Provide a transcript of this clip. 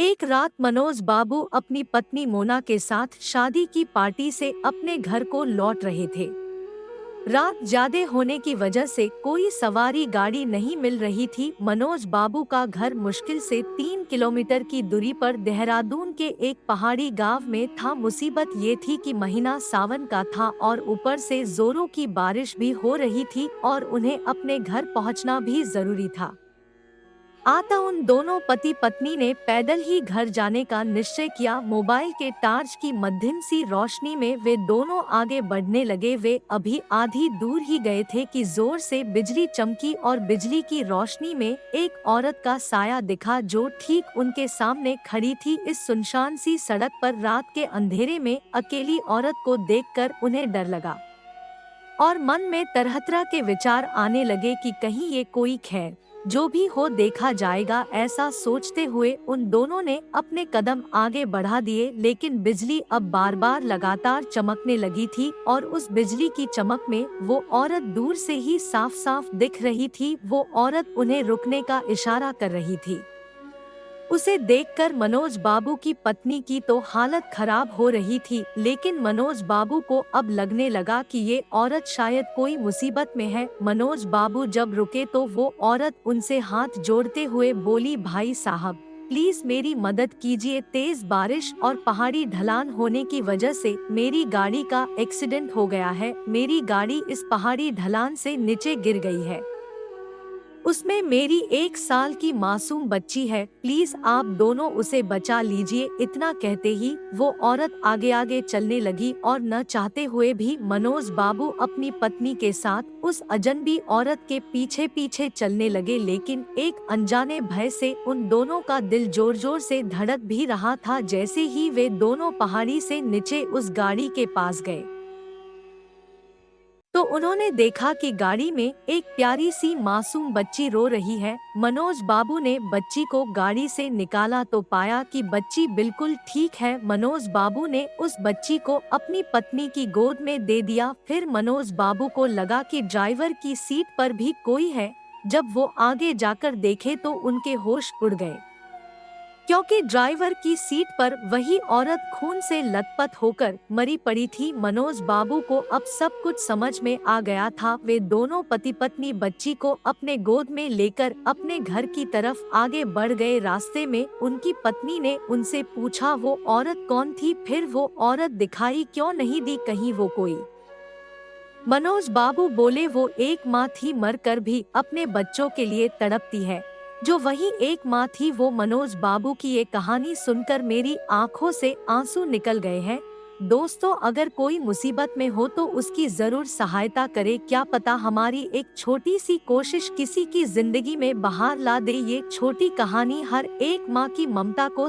एक रात मनोज बाबू अपनी पत्नी मोना के साथ शादी की पार्टी से अपने घर को लौट रहे थे। रात ज्यादा होने की वजह से कोई सवारी गाड़ी नहीं मिल रही थी। मनोज बाबू का घर मुश्किल से 3 किलोमीटर की दूरी पर देहरादून के एक पहाड़ी गांव में था। मुसीबत ये थी कि महीना सावन का था और ऊपर से जोरों की बारिश भी हो रही थी और उन्हें अपने घर पहुंचना भी जरूरी था। आता उन दोनों पति पत्नी ने पैदल ही घर जाने का निश्चय किया। मोबाइल के टार्च की मध्यम सी रोशनी में वे दोनों आगे बढ़ने लगे। वे अभी आधी दूर ही गए थे कि जोर से बिजली चमकी और बिजली की रोशनी में एक औरत का साया दिखा जो ठीक उनके सामने खड़ी थी। इस सुनसान सी सड़क पर रात के अंधेरे में अकेली औरत को देखकर उन्हें डर लगा और मन में तरह तरह के विचार आने लगे कि कहीं ये कोई खैर जो भी हो देखा जाएगा। ऐसा सोचते हुए उन दोनों ने अपने कदम आगे बढ़ा दिए, लेकिन बिजली अब बार बार लगातार चमकने लगी थी और उस बिजली की चमक में वो औरत दूर से ही साफ साफ दिख रही थी। वो औरत उन्हें रुकने का इशारा कर रही थी। उसे देखकर मनोज बाबू की पत्नी की तो हालत खराब हो रही थी, लेकिन मनोज बाबू को अब लगने लगा कि ये औरत शायद कोई मुसीबत में है। मनोज बाबू जब रुके तो वो औरत उनसे हाथ जोड़ते हुए बोली, भाई साहब प्लीज मेरी मदद कीजिए। तेज बारिश और पहाड़ी ढलान होने की वजह से मेरी गाड़ी का एक्सीडेंट हो गया है। मेरी गाड़ी इस पहाड़ी ढलान से नीचे गिर गई है। उसमें मेरी 1 साल की मासूम बच्ची है। प्लीज आप दोनों उसे बचा लीजिए। इतना कहते ही वो औरत आगे आगे चलने लगी और न चाहते हुए भी मनोज बाबू अपनी पत्नी के साथ उस अजनबी औरत के पीछे पीछे चलने लगे। लेकिन एक अनजाने भय से उन दोनों का दिल जोर जोर से धड़क भी रहा था। जैसे ही वे दोनों पहाड़ी से नीचे उस गाड़ी के पास गए तो उन्होंने देखा कि गाड़ी में एक प्यारी सी मासूम बच्ची रो रही है। मनोज बाबू ने बच्ची को गाड़ी से निकाला तो पाया कि बच्ची बिल्कुल ठीक है। मनोज बाबू ने उस बच्ची को अपनी पत्नी की गोद में दे दिया। फिर मनोज बाबू को लगा कि ड्राइवर की सीट पर भी कोई है। जब वो आगे जाकर देखे तो उनके होश उड़ गए, क्योंकि ड्राइवर की सीट पर वही औरत खून से लथपथ होकर मरी पड़ी थी। मनोज बाबू को अब सब कुछ समझ में आ गया था। वे दोनों पति पत्नी बच्ची को अपने गोद में लेकर अपने घर की तरफ आगे बढ़ गए। रास्ते में उनकी पत्नी ने उनसे पूछा, वो औरत कौन थी? फिर वो औरत दिखाई क्यों नहीं दी? कहीं वो कोई? मनोज बाबू बोले, वो एक माँ थी, मरकर भी अपने बच्चों के लिए तड़पती है, जो वही एक माँ थी वो। मनोज बाबू की ये कहानी सुनकर मेरी आंखों से आंसू निकल गए हैं। दोस्तों, अगर कोई मुसीबत में हो तो उसकी जरूर सहायता करें। क्या पता हमारी एक छोटी सी कोशिश किसी की जिंदगी में बहार ला दे। ये छोटी कहानी हर एक माँ की ममता को